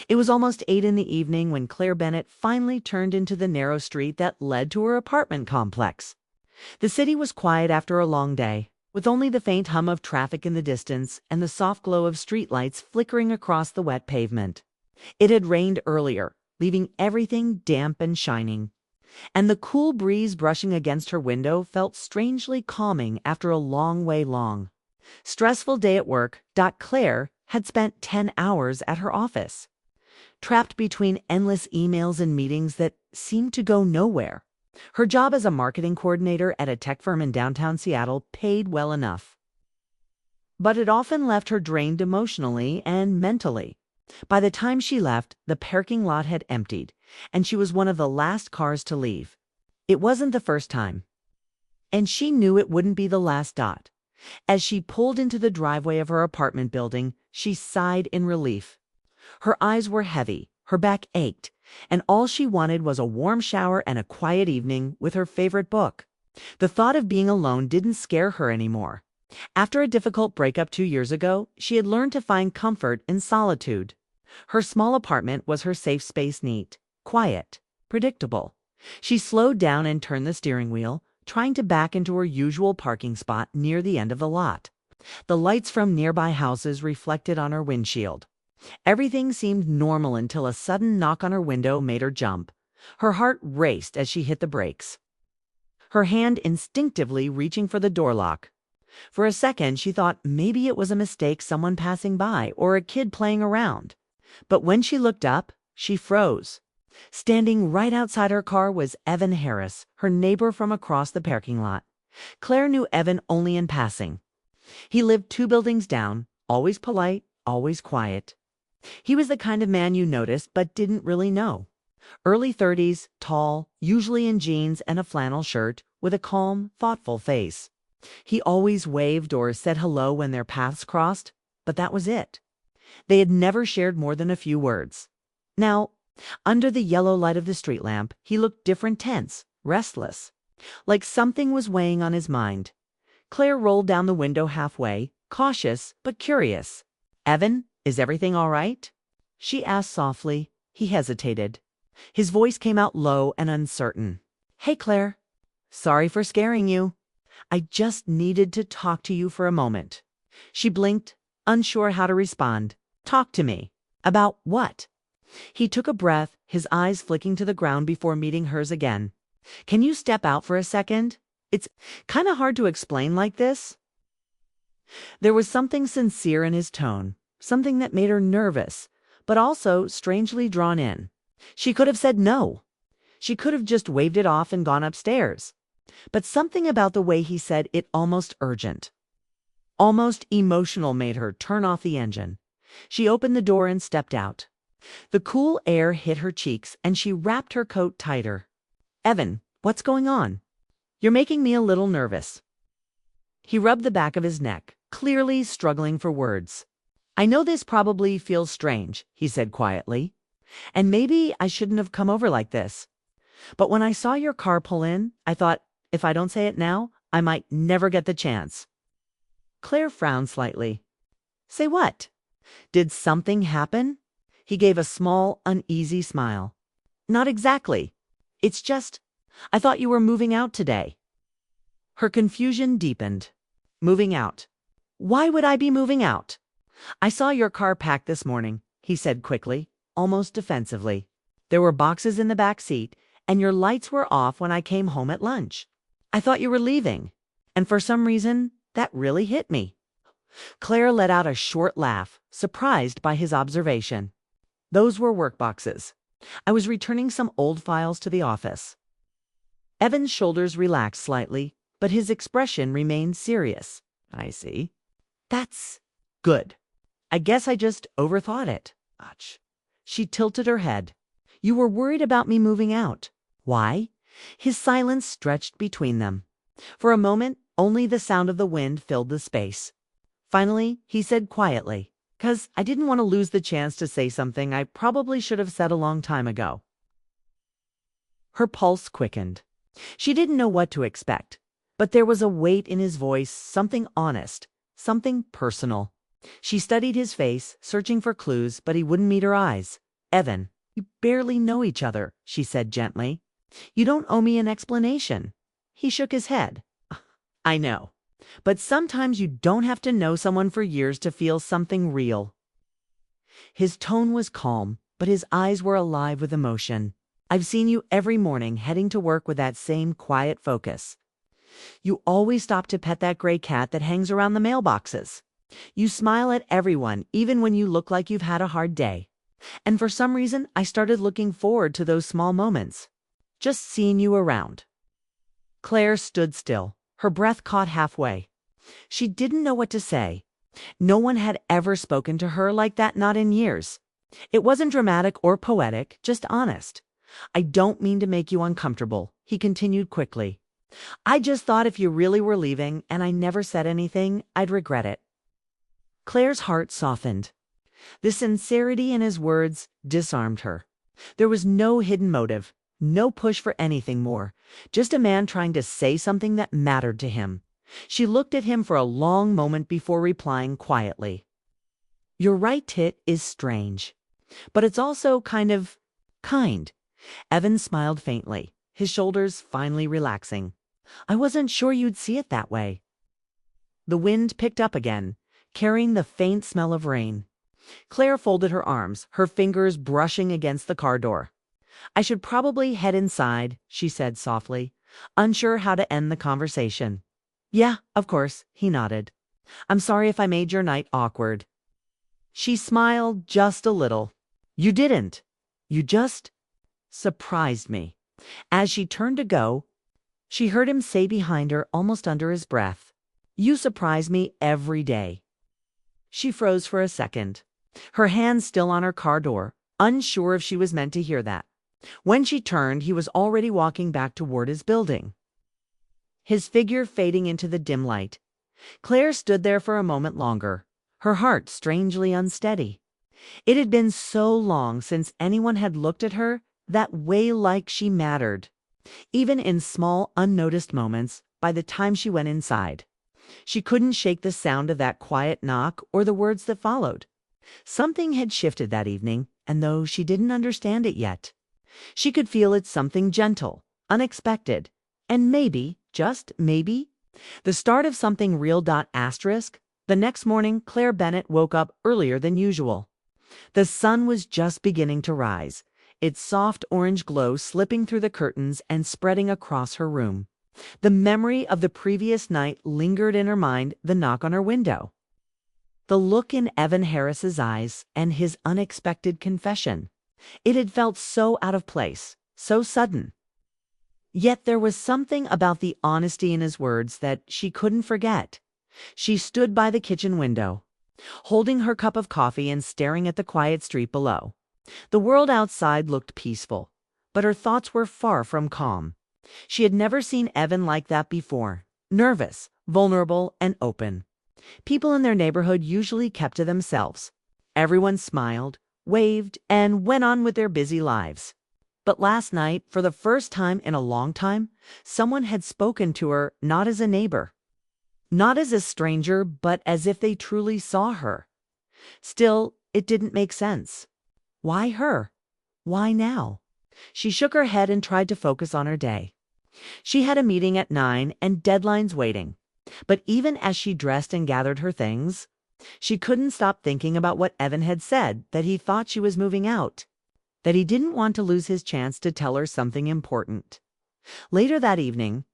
It was almost 8 in the evening when Claire Bennett finally turned into the narrow street that led to her apartment complex. The city was quiet after a long day, with only the faint hum of traffic in the distance and the soft glow of streetlights flickering across the wet pavement. It had rained earlier, leaving everything damp and shining, and the cool breeze brushing against her window felt strangely calming after a long. Stressful day at work. Claire had spent 10 hours at her office, trapped between endless emails and meetings that seemed to go nowhere. Her job as a marketing coordinator at a tech firm in downtown Seattle paid well enough, but it often left her drained emotionally and mentally. By the time she left, the parking lot had emptied, and she was one of the last cars to leave. It wasn't the first time, and she knew it wouldn't be the last. As she pulled into the driveway of her apartment building, she sighed in relief. Her eyes were heavy, her back ached, and all she wanted was a warm shower and a quiet evening with her favorite book. The thought of being alone didn't scare her anymore. After a difficult breakup 2 years ago, she had learned to find comfort in solitude. Her small apartment was her safe space, neat, quiet, predictable. She slowed down and turned the steering wheel, trying to back into her usual parking spot near the end of the lot. The lights from nearby houses reflected on her windshield. Everything seemed normal until a sudden knock on her window made her jump. Her heart raced as she hit the brakes, her hand instinctively reaching for the door lock. For a second, she thought maybe it was a mistake, someone passing by or a kid playing around. But when she looked up, she froze. Standing right outside her car was Evan Harris, her neighbor from across the parking lot. Claire knew Evan only in passing. He lived 2 buildings down, always polite, always quiet. He was the kind of man you noticed but didn't really know. Early 30s, tall, usually in jeans and a flannel shirt, with a calm, thoughtful face. He always waved or said hello when their paths crossed, but that was it. They had never shared more than a few words. Now, under the yellow light of the street lamp, he looked different, tense, restless, like something was weighing on his mind. Claire rolled down the window halfway, cautious but curious. "Evan, is everything all right?" she asked softly. He hesitated. His voice came out low and uncertain. "Hey, Claire. Sorry for scaring you. I just needed to talk to you for a moment." She blinked, unsure how to respond. "Talk to me. About what?" He took a breath, his eyes flicking to the ground before meeting hers again. "Can you step out for a second? It's kind of hard to explain like this." There was something sincere in his tone, something that made her nervous, but also strangely drawn in. She could have said no. She could have just waved it off and gone upstairs. But something about the way he said it, almost urgent, almost emotional, made her turn off the engine. She opened the door and stepped out. The cool air hit her cheeks and she wrapped her coat tighter. "Evan, what's going on? You're making me a little nervous." He rubbed the back of his neck, clearly struggling for words. "I know this probably feels strange," he said quietly, "and maybe I shouldn't have come over like this. But when I saw your car pull in, I thought, if I don't say it now, I might never get the chance." Claire frowned slightly. "Say what? Did something happen?" He gave a small, uneasy smile. "Not exactly. It's just, I thought you were moving out today." Her confusion deepened. "Moving out? Why would I be moving out?" "I saw your car packed this morning," he said quickly, almost defensively. "There were boxes in the back seat, and your lights were off when I came home at lunch. I thought you were leaving, and for some reason, that really hit me." Claire let out a short laugh, surprised by his observation. "Those were work boxes. I was returning some old files to the office." Evan's shoulders relaxed slightly, but his expression remained serious. "I see. That's good. I guess I just overthought it." She tilted her head. "You were worried about me moving out. Why?" His silence stretched between them. For a moment, only the sound of the wind filled the space. Finally, he said quietly, "'Cause I didn't want to lose the chance to say something I probably should have said a long time ago." Her pulse quickened. She didn't know what to expect, but there was a weight in his voice, something honest, something personal. She studied his face, searching for clues, but he wouldn't meet her eyes. "Evan, you barely know each other," she said gently. "You don't owe me an explanation." He shook his head. "I know. But sometimes you don't have to know someone for years to feel something real." His tone was calm, but his eyes were alive with emotion. "I've seen you every morning heading to work with that same quiet focus. You always stop to pet that gray cat that hangs around the mailboxes. You smile at everyone, even when you look like you've had a hard day. And for some reason, I started looking forward to those small moments. Just seeing you around." Claire stood still, her breath caught halfway. She didn't know what to say. No one had ever spoken to her like that, not in years. It wasn't dramatic or poetic, just honest. "I don't mean to make you uncomfortable," he continued quickly. "I just thought if you really were leaving and I never said anything, I'd regret it." Claire's heart softened. The sincerity in his words disarmed her. There was no hidden motive, no push for anything more, just a man trying to say something that mattered to him. She looked at him for a long moment before replying quietly. "Your right tit is strange, but it's also kind." Evan smiled faintly, his shoulders finally relaxing. "I wasn't sure you'd see it that way." The wind picked up again, carrying the faint smell of rain. Claire folded her arms, her fingers brushing against the car door. "I should probably head inside," she said softly, unsure how to end the conversation. "Yeah, of course," he nodded. "I'm sorry if I made your night awkward." She smiled just a little. "You didn't. You just surprised me." As she turned to go, she heard him say behind her, almost under his breath, "You surprise me every day." She froze for a second, her hand still on her car door, unsure if she was meant to hear that. When she turned, he was already walking back toward his building, his figure fading into the dim light. Claire stood there for a moment longer, her heart strangely unsteady. It had been so long since anyone had looked at her that way, like she mattered. Even in small, unnoticed moments, by the time she went inside, she couldn't shake the sound of that quiet knock or the words that followed. Something had shifted that evening, and though she didn't understand it yet, she could feel it something gentle, unexpected, and maybe, just maybe, the start of something real. Asterisk. The next morning, Claire Bennett woke up earlier than usual. The sun was just beginning to rise, its soft orange glow slipping through the curtains and spreading across her room. The memory of the previous night lingered in her mind, the knock on her window, the look in Evan Harris's eyes, and his unexpected confession. It had felt so out of place, so sudden. Yet there was something about the honesty in his words that she couldn't forget. She stood by the kitchen window, holding her cup of coffee and staring at the quiet street below. The world outside looked peaceful, but her thoughts were far from calm. She had never seen Evan like that before, nervous, vulnerable, and open. People in their neighborhood usually kept to themselves. Everyone smiled, waved, and went on with their busy lives. But last night, for the first time in a long time, someone had spoken to her not as a neighbor, not as a stranger, but as if they truly saw her. Still, it didn't make sense. Why her? Why now? She shook her head and tried to focus on her day. She had a meeting at 9 and deadlines waiting. But even as she dressed and gathered her things, she couldn't stop thinking about what Evan had said, that he thought she was moving out, that he didn't want to lose his chance to tell her something important. Later that evening,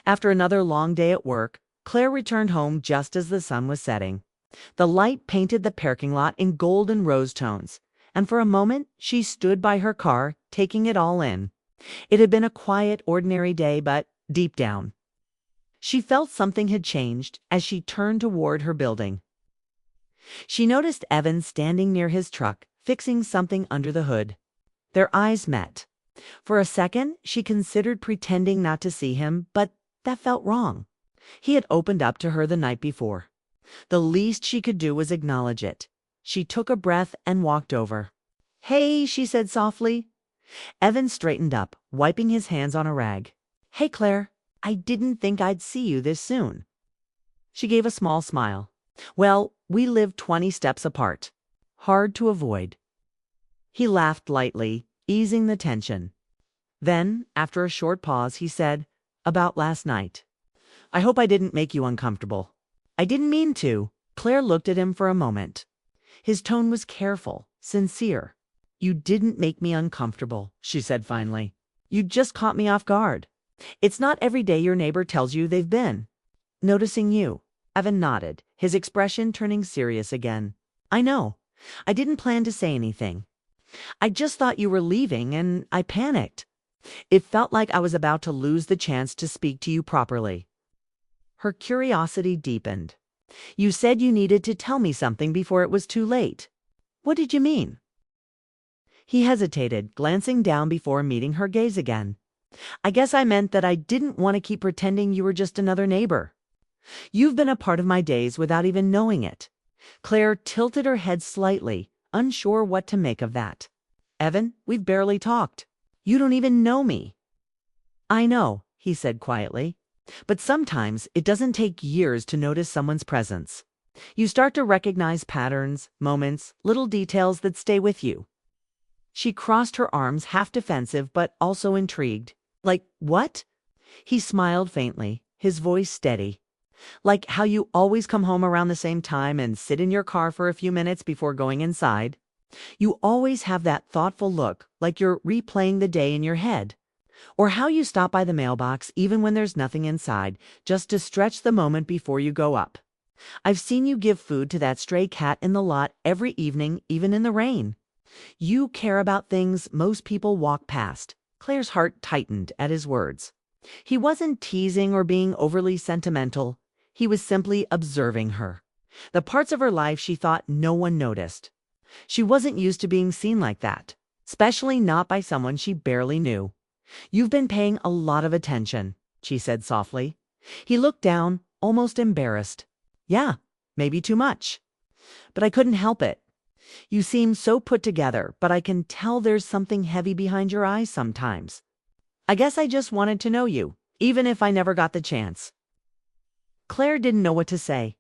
after another long day at work, Claire returned home just as the sun was setting. The light painted the parking lot in gold and rose tones, and for a moment she stood by her car, taking it all in. It had been a quiet, ordinary day, but deep down, she felt something had changed as she turned toward her building. She noticed Evan standing near his truck, fixing something under the hood. Their eyes met. For a second, she considered pretending not to see him, but that felt wrong. He had opened up to her the night before. The least she could do was acknowledge it. She took a breath and walked over. "Hey," she said softly. Evan straightened up, wiping his hands on a rag. "Hey, Claire. I didn't think I'd see you this soon." She gave a small smile. "Well, we live 20 steps apart. Hard to avoid." He laughed lightly, easing the tension. Then, after a short pause, he said, "About last night. I hope I didn't make you uncomfortable." "I didn't mean to." Claire looked at him for a moment. His tone was careful, sincere. "You didn't make me uncomfortable," she said finally. "You just caught me off guard. It's not every day your neighbor tells you they've been noticing you." Evan nodded, his expression turning serious again. "I know. I didn't plan to say anything. I just thought you were leaving and I panicked. It felt like I was about to lose the chance to speak to you properly." Her curiosity deepened. "You said you needed to tell me something before it was too late. What did you mean?" He hesitated, glancing down before meeting her gaze again. "I guess I meant that I didn't want to keep pretending you were just another neighbor. You've been a part of my days without even knowing it." Claire tilted her head slightly, unsure what to make of that. "Evan, we've barely talked. You don't even know me." "I know," he said quietly. "But sometimes it doesn't take years to notice someone's presence. You start to recognize patterns, moments, little details that stay with you." She crossed her arms, half defensive but also intrigued. "Like what?" He smiled faintly, his voice steady. "Like how you always come home around the same time and sit in your car for a few minutes before going inside. You always have that thoughtful look, like you're replaying the day in your head. Or how you stop by the mailbox even when there's nothing inside, just to stretch the moment before you go up. I've seen you give food to that stray cat in the lot every evening, even in the rain. You care about things most people walk past." Claire's heart tightened at his words. He wasn't teasing or being overly sentimental. He was simply observing her. The parts of her life she thought no one noticed. She wasn't used to being seen like that, especially not by someone she barely knew. "You've been paying a lot of attention," she said softly. He looked down, almost embarrassed. "Yeah, maybe too much. But I couldn't help it. You seem so put together, but I can tell there's something heavy behind your eyes sometimes. I guess I just wanted to know you, even if I never got the chance." Claire didn't know what to say.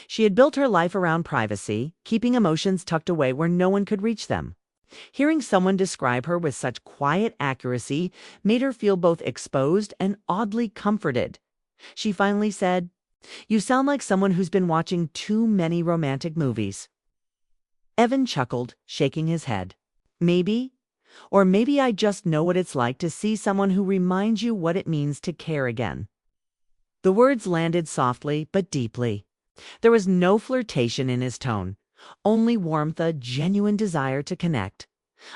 She had built her life around privacy, keeping emotions tucked away where no one could reach them. Hearing someone describe her with such quiet accuracy made her feel both exposed and oddly comforted. She finally said, "You sound like someone who's been watching too many romantic movies." Evan chuckled, shaking his head. "Maybe. Or maybe I just know what it's like to see someone who reminds you what it means to care again." The words landed softly but deeply. There was no flirtation in his tone, only warmth, a genuine desire to connect.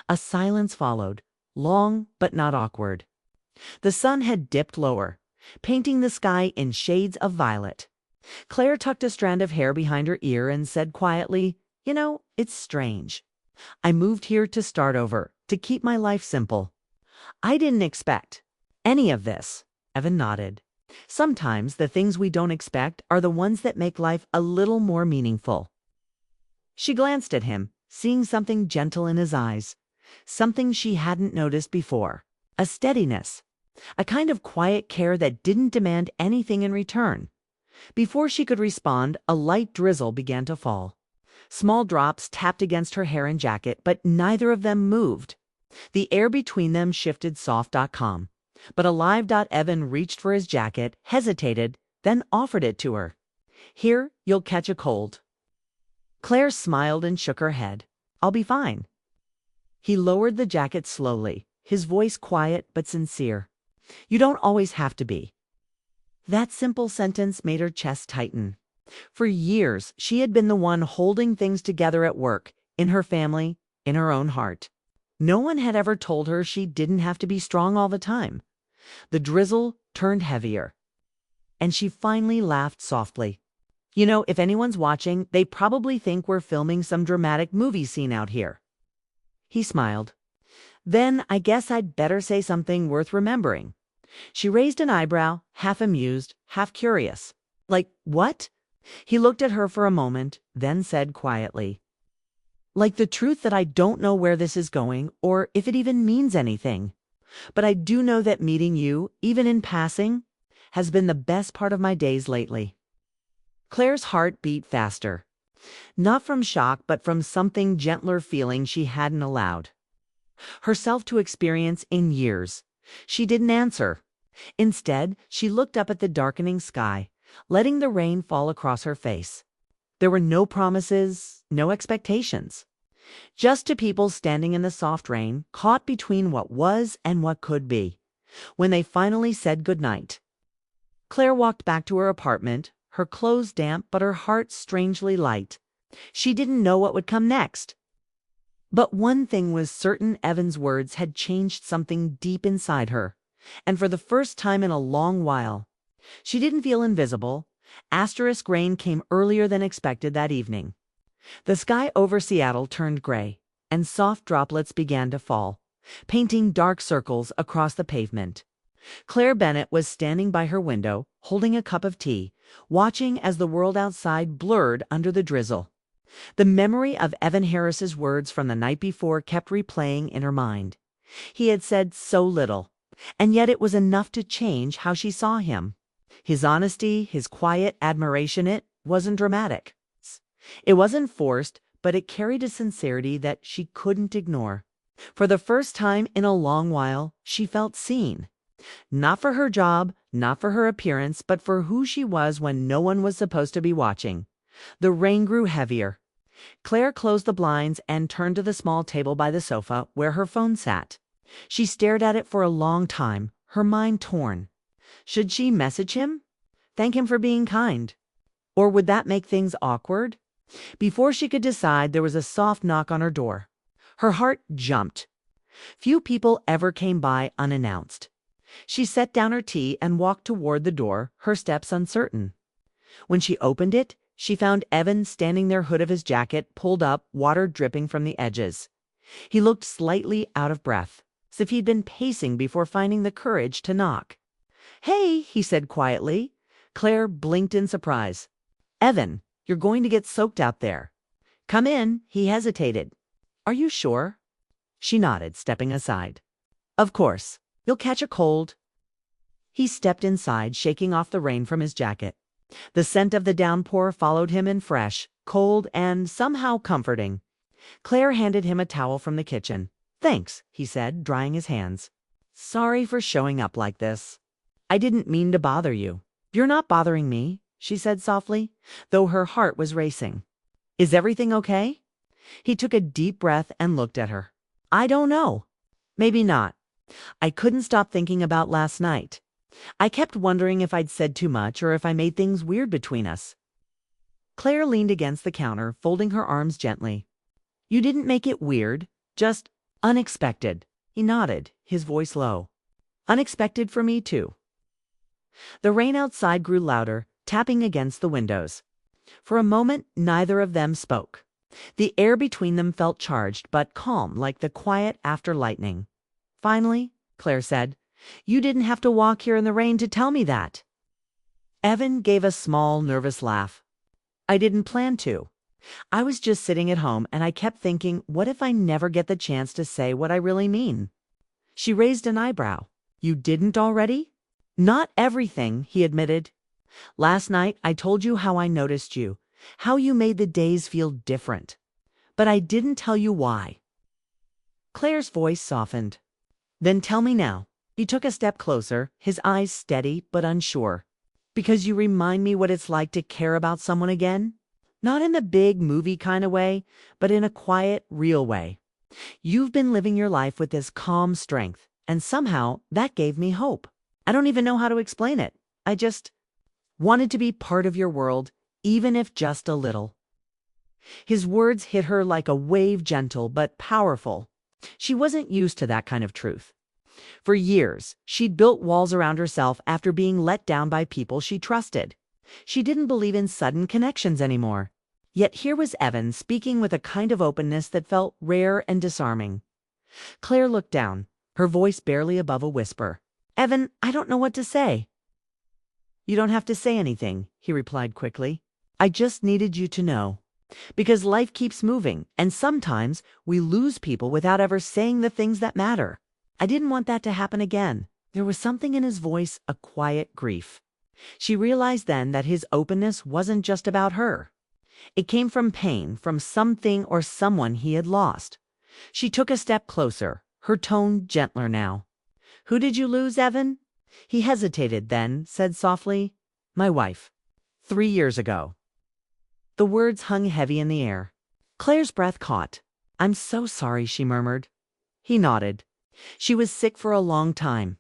A silence followed, long but not awkward. The sun had dipped lower, painting the sky in shades of violet. Claire tucked a strand of hair behind her ear and said quietly, "You know, it's strange. I moved here to start over, to keep my life simple. I didn't expect any of this." Evan nodded. "Sometimes the things we don't expect are the ones that make life a little more meaningful." She glanced at him, seeing something gentle in his eyes, something she hadn't noticed before. A steadiness, a kind of quiet care that didn't demand anything in return. Before she could respond, a light drizzle began to fall. Small drops tapped against her hair and jacket, but neither of them moved. The air between them shifted soft.com. But alive. Evan reached for his jacket, hesitated, then offered it to her. "Here, you'll catch a cold." Claire smiled and shook her head. "I'll be fine." He lowered the jacket slowly, his voice quiet but sincere. "You don't always have to be." That simple sentence made her chest tighten. For years, she had been the one holding things together at work, in her family, in her own heart. No one had ever told her she didn't have to be strong all the time. The drizzle turned heavier, and she finally laughed softly. "You know, if anyone's watching, they probably think we're filming some dramatic movie scene out here." He smiled. "Then I guess I'd better say something worth remembering." She raised an eyebrow, half amused, half curious. "Like what?" He looked at her for a moment, then said quietly, "Like the truth that I don't know where this is going, or if it even means anything. But I do know that meeting you, even in passing, has been the best part of my days lately." Claire's heart beat faster. Not from shock, but from something gentler feeling she hadn't allowed. herself to experience in years. She didn't answer. Instead, she looked up at the darkening sky, letting the rain fall across her face. There were no promises, no expectations. Just two people standing in the soft rain, caught between what was and what could be. When they finally said goodnight, Claire walked back to her apartment, her clothes damp but her heart strangely light. She didn't know what would come next. But one thing was certain: Evan's words had changed something deep inside her. And for the first time in a long while, she didn't feel invisible. Asterisk rain came earlier than expected that evening. The sky over Seattle turned gray, and soft droplets began to fall, painting dark circles across the pavement. Claire Bennett was standing by her window, holding a cup of tea, watching as the world outside blurred under the drizzle. The memory of Evan Harris's words from the night before kept replaying in her mind. He had said so little, and yet it was enough to change how she saw him. His honesty, his quiet admiration, it wasn't dramatic. It wasn't forced, but it carried a sincerity that she couldn't ignore. For the first time in a long while, she felt seen. Not for her job, not for her appearance, but for who she was when no one was supposed to be watching. The rain grew heavier. Claire closed the blinds and turned to the small table by the sofa where her phone sat. She stared at it for a long time, her mind torn. Should she message him? Thank him for being kind? Or would that make things awkward? Before she could decide, there was a soft knock on her door. Her heart jumped. Few people ever came by unannounced. She set down her tea and walked toward the door, her steps uncertain. When she opened it, she found Evan standing there, hood of his jacket pulled up, water dripping from the edges. He looked slightly out of breath, as if he'd been pacing before finding the courage to knock. "Hey," he said quietly. Claire blinked in surprise. "Evan, you're going to get soaked out there." "Come in." He hesitated. "Are you sure?" She nodded, stepping aside. "Of course. You'll catch a cold." He stepped inside, shaking off the rain from his jacket. The scent of the downpour followed him in, fresh, cold, and somehow comforting. Claire handed him a towel from the kitchen. "Thanks," he said, drying his hands. "Sorry for showing up like this. I didn't mean to bother you." "You're not bothering me," she said softly, though her heart was racing. "Is everything okay?" He took a deep breath and looked at her. "I don't know. Maybe not. I couldn't stop thinking about last night. I kept wondering if I'd said too much or if I made things weird between us." Claire leaned against the counter, folding her arms gently. "You didn't make it weird, just unexpected." He nodded, his voice low. "Unexpected for me, too." The rain outside grew louder, tapping against the windows. For a moment, neither of them spoke. The air between them felt charged, but calm, like the quiet after lightning. Finally, Claire said, "You didn't have to walk here in the rain to tell me that." Evan gave a small, nervous laugh. "I didn't plan to. I was just sitting at home, and I kept thinking, what if I never get the chance to say what I really mean?" She raised an eyebrow. "You didn't already?" "Not everything," he admitted. "Last night I told you how I noticed you, how you made the days feel different. But I didn't tell you why." Claire's voice softened. "Then tell me now." He took a step closer, his eyes steady but unsure. "Because you remind me what it's like to care about someone again. Not in the big movie kind of way, but in a quiet, real way. You've been living your life with this calm strength, and somehow that gave me hope. I don't even know how to explain it. I just wanted to be part of your world, even if just a little." His words hit her like a wave, gentle but powerful. She wasn't used to that kind of truth. For years, she'd built walls around herself after being let down by people she trusted. She didn't believe in sudden connections anymore. Yet here was Evan speaking with a kind of openness that felt rare and disarming. Claire looked down, her voice barely above a whisper. "Evan, I don't know what to say." "You don't have to say anything," he replied quickly. "I just needed you to know. Because life keeps moving, and sometimes we lose people without ever saying the things that matter. I didn't want that to happen again." There was something in his voice, a quiet grief. She realized then that his openness wasn't just about her. It came from pain, from something or someone he had lost. She took a step closer, her tone gentler now. "Who did you lose, Evan?" He hesitated, then said softly, "My wife. 3 years ago." The words hung heavy in the air. Claire's breath caught. "I'm so sorry," she murmured. He nodded. "She was sick for a long time.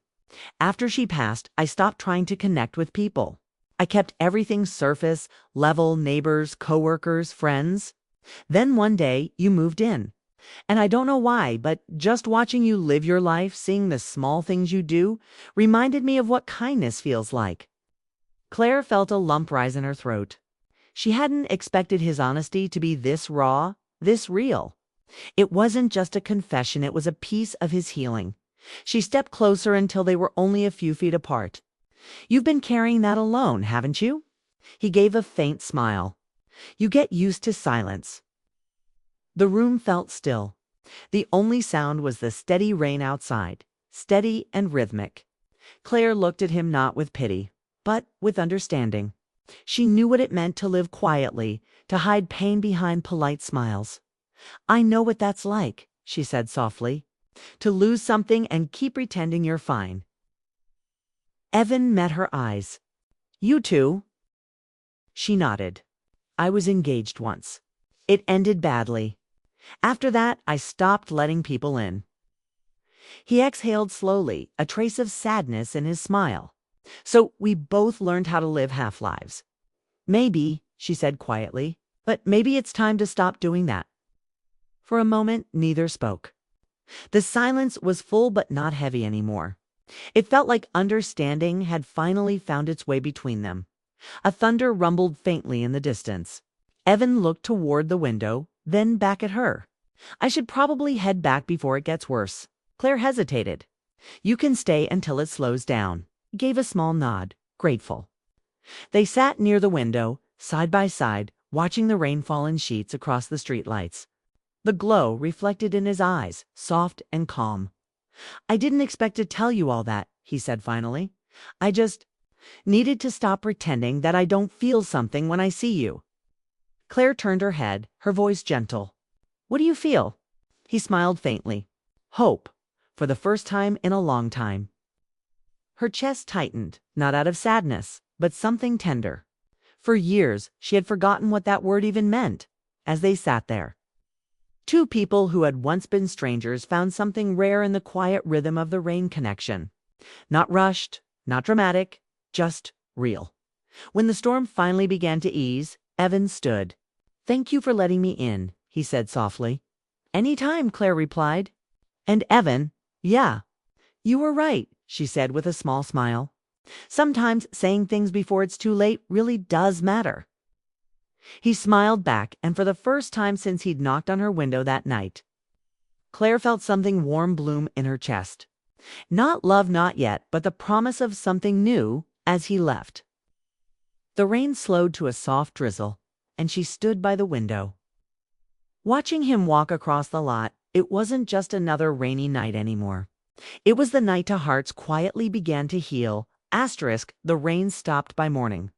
After she passed, I stopped trying to connect with people. I kept everything surface, level, neighbors, coworkers, friends. Then one day, you moved in. And I don't know why, but just watching you live your life, seeing the small things you do, reminded me of what kindness feels like." Claire felt a lump rise in her throat. She hadn't expected his honesty to be this raw, this real. It wasn't just a confession, it was a piece of his healing. She stepped closer until they were only a few feet apart. "You've been carrying that alone, haven't you?" He gave a faint smile. "You get used to silence." The room felt still. The only sound was the steady rain outside, steady and rhythmic. Claire looked at him not with pity, but with understanding. She knew what it meant to live quietly, to hide pain behind polite smiles. "I know what that's like," she said softly, "to lose something and keep pretending you're fine." Evan met her eyes. "You too?" She nodded. "I was engaged once. It ended badly. After that, I stopped letting people in." He exhaled slowly, a trace of sadness in his smile. "So we both learned how to live half-lives." "Maybe," she said quietly, "but maybe it's time to stop doing that." For a moment, neither spoke. The silence was full but not heavy anymore. It felt like understanding had finally found its way between them. A thunder rumbled faintly in the distance. Evan looked toward the window, then back at her. "I should probably head back before it gets worse." Claire hesitated. "You can stay until it slows down." He gave a small nod, grateful. They sat near the window, side by side, watching the rain fall in sheets across the streetlights. The glow reflected in his eyes, soft and calm. "I didn't expect to tell you all that," he said finally. "I just needed to stop pretending that I don't feel something when I see you." Claire turned her head, her voice gentle. "What do you feel?" He smiled faintly. "Hope, for the first time in a long time." Her chest tightened, not out of sadness, but something tender. For years, she had forgotten what that word even meant. As they sat there, two people who had once been strangers found something rare in the quiet rhythm of the rain connection. Not rushed, not dramatic, just real. When the storm finally began to ease, Evan stood. "Thank you for letting me in," he said softly. "Any time," Claire replied. And Evan, "Yeah, you were right," she said with a small smile. "Sometimes saying things before it's too late really does matter." He smiled back, and for the first time since he'd knocked on her window that night, Claire felt something warm bloom in her chest. Not love, not yet, but the promise of something new as he left. The rain slowed to a soft drizzle, and she stood by the window. Watching him walk across the lot, it wasn't just another rainy night anymore. It was the night her hearts quietly began to heal. The rain stopped by morning.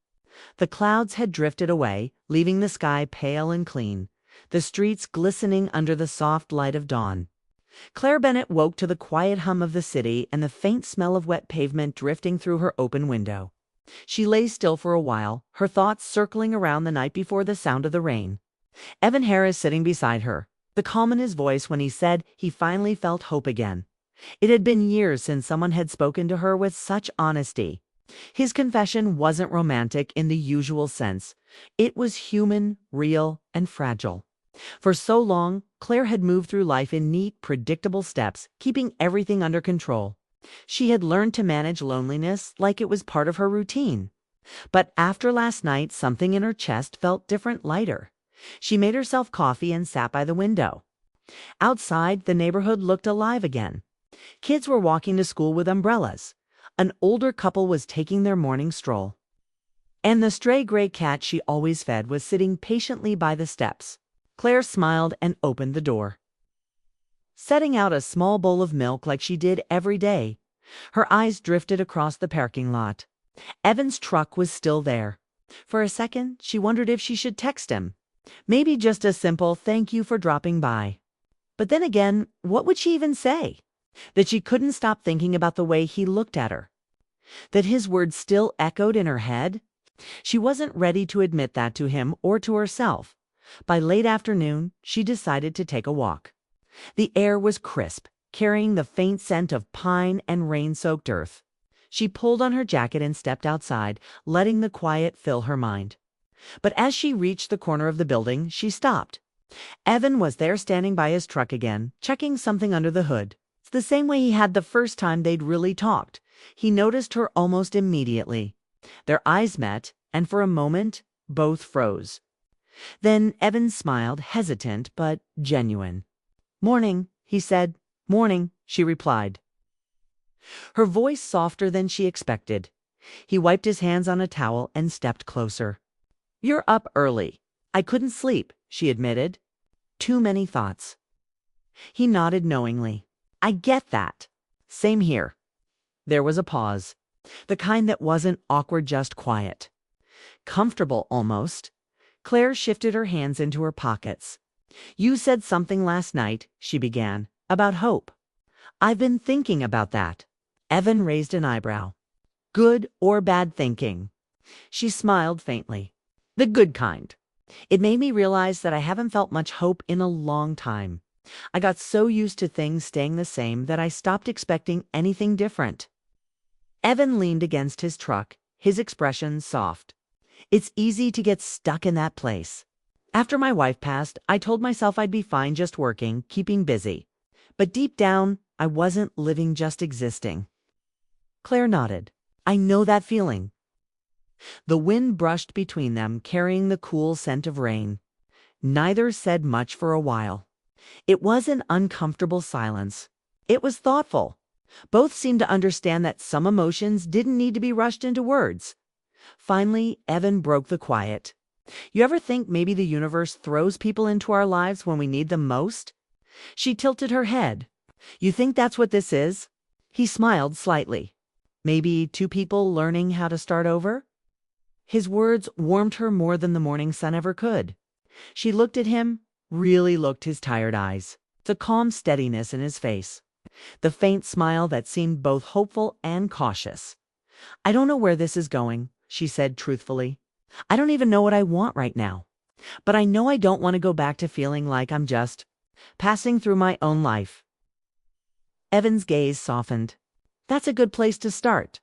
The clouds had drifted away, leaving the sky pale and clean, the streets glistening under the soft light of dawn. Claire Bennett woke to the quiet hum of the city and the faint smell of wet pavement drifting through her open window. She lay still for a while, her thoughts circling around the night before the sound of the rain. Evan Harris sitting beside her, the calm in his voice when he said he finally felt hope again. It had been years since someone had spoken to her with such honesty. His confession wasn't romantic in the usual sense. It was human, real, and fragile. For so long, Claire had moved through life in neat, predictable steps, keeping everything under control. She had learned to manage loneliness like it was part of her routine. But after last night, something in her chest felt different, lighter. She made herself coffee and sat by the window. Outside, the neighborhood looked alive again. Kids were walking to school with umbrellas. An older couple was taking their morning stroll. And the stray gray cat she always fed was sitting patiently by the steps. Claire smiled and opened the door, setting out a small bowl of milk like she did every day. Her eyes drifted across the parking lot. Evan's truck was still there. For a second, she wondered if she should text him. Maybe just a simple "thank you for dropping by." But then again, what would she even say? that she couldn't stop thinking about the way he looked at her, that his words still echoed in her head. She wasn't ready to admit that to him or to herself. By late afternoon, she decided to take a walk. The air was crisp, carrying the faint scent of pine and rain-soaked earth. She pulled on her jacket and stepped outside, letting the quiet fill her mind. But as she reached the corner of the building, she stopped. Evan was there standing by his truck again, checking something under the hood. It's the same way he had the first time they'd really talked. He noticed her almost immediately. Their eyes met, and for a moment, both froze. Then Evan smiled, hesitant but genuine. "Morning," he said. "Morning," she replied. Her voice softer than she expected. He wiped his hands on a towel and stepped closer. "You're up early." "I couldn't sleep," she admitted. "Too many thoughts." He nodded knowingly. "I get that. Same here." There was a pause, the kind that wasn't awkward, just quiet. Comfortable, almost. Claire shifted her hands into her pockets. "You said something last night," she began, "about hope. I've been thinking about that." Evan raised an eyebrow. "Good or bad thinking?" She smiled faintly. "The good kind. It made me realize that I haven't felt much hope in a long time. I got so used to things staying the same that I stopped expecting anything different." Evan leaned against his truck, his expression soft. "It's easy to get stuck in that place. After my wife passed, I told myself I'd be fine just working, keeping busy. But deep down, I wasn't living, just existing." Claire nodded. "I know that feeling." The wind brushed between them, carrying the cool scent of rain. Neither said much for a while. It was an uncomfortable silence. It was thoughtful. Both seemed to understand that some emotions didn't need to be rushed into words. Finally, Evan broke the quiet. "You ever think maybe the universe throws people into our lives when we need them most?" She tilted her head. "You think that's what this is?" He smiled slightly. "Maybe two people learning how to start over?" His words warmed her more than the morning sun ever could. She looked at him, really looked his tired eyes, the calm steadiness in his face, the faint smile that seemed both hopeful and cautious. "I don't know where this is going," she said truthfully. "I don't even know what I want right now. But I know I don't want to go back to feeling like I'm just passing through my own life." Evan's gaze softened. "That's a good place to start."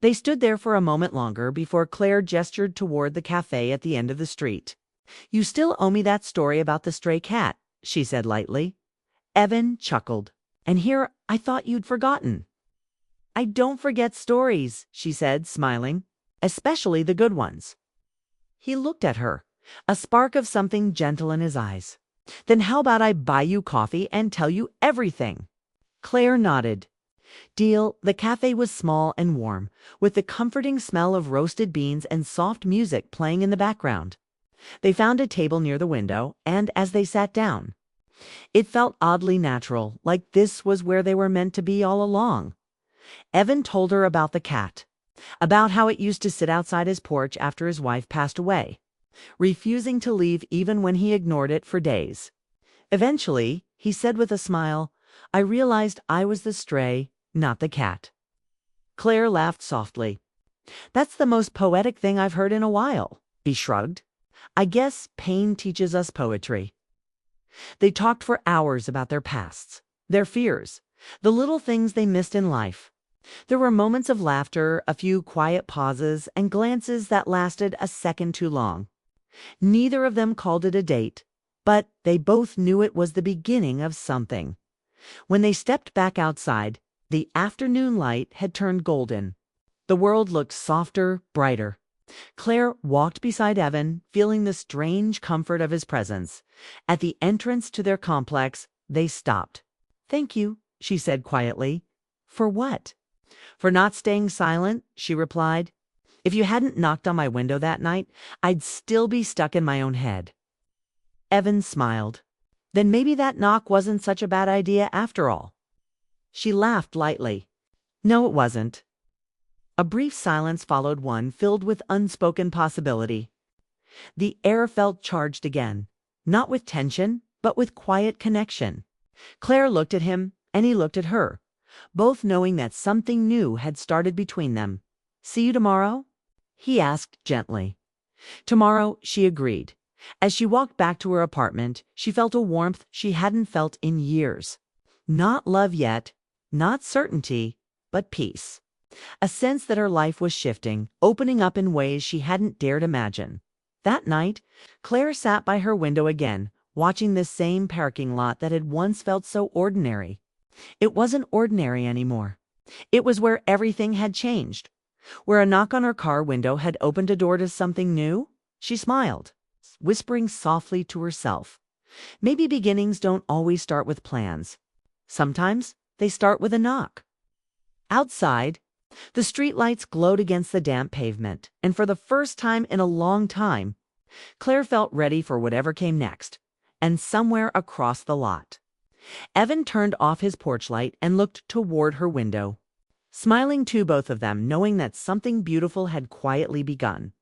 They stood there for a moment longer before Claire gestured toward the cafe at the end of the street. "You still owe me that story about the stray cat," she said lightly. Evan chuckled. "And here I thought you'd forgotten." "I don't forget stories," she said, smiling, "especially the good ones." He looked at her, a spark of something gentle in his eyes. "Then how about I buy you coffee and tell you everything?" Claire nodded. Deal. The cafe was small and warm, with the comforting smell of roasted beans and soft music playing in the background. They found a table near the window, and as they sat down, it felt oddly natural, like this was where they were meant to be all along. Evan told her about the cat, about how it used to sit outside his porch after his wife passed away, refusing to leave even when he ignored it for days. Eventually, he said with a smile, "I realized I was the stray, not the cat." Claire laughed softly. "That's the most poetic thing I've heard in a while." He shrugged. "I guess pain teaches us poetry." They talked for hours about their pasts, their fears, the little things they missed in life. There were moments of laughter, a few quiet pauses, and glances that lasted a second too long. Neither of them called it a date, but they both knew it was the beginning of something. When they stepped back outside, the afternoon light had turned golden. The world looked softer, brighter. Claire walked beside Evan, feeling the strange comfort of his presence. At the entrance to their complex, they stopped. "Thank you," she said quietly. "For what?" "For not staying silent," she replied. "If you hadn't knocked on my window that night, I'd still be stuck in my own head." Evan smiled. "Then maybe that knock wasn't such a bad idea after all." She laughed lightly. "No, it wasn't." A brief silence followed, one filled with unspoken possibility. The air felt charged again, not with tension, but with quiet connection. Claire looked at him, and he looked at her, both knowing that something new had started between them. "See you tomorrow?" he asked gently. Tomorrow, she agreed. As she walked back to her apartment, she felt a warmth she hadn't felt in years. Not love yet, not certainty, but peace. A sense that her life was shifting, opening up in ways she hadn't dared imagine. That night, Claire sat by her window again, watching this same parking lot that had once felt so ordinary. It wasn't ordinary anymore. It was where everything had changed. Where a knock on her car window had opened a door to something new. She smiled, whispering softly to herself. Maybe beginnings don't always start with plans. Sometimes they start with a knock. Outside, the streetlights glowed against the damp pavement, and for the first time in a long time, Claire felt ready for whatever came next. And somewhere across the lot, Evan turned off his porch light and looked toward her window, smiling to both of them, knowing that something beautiful had quietly begun.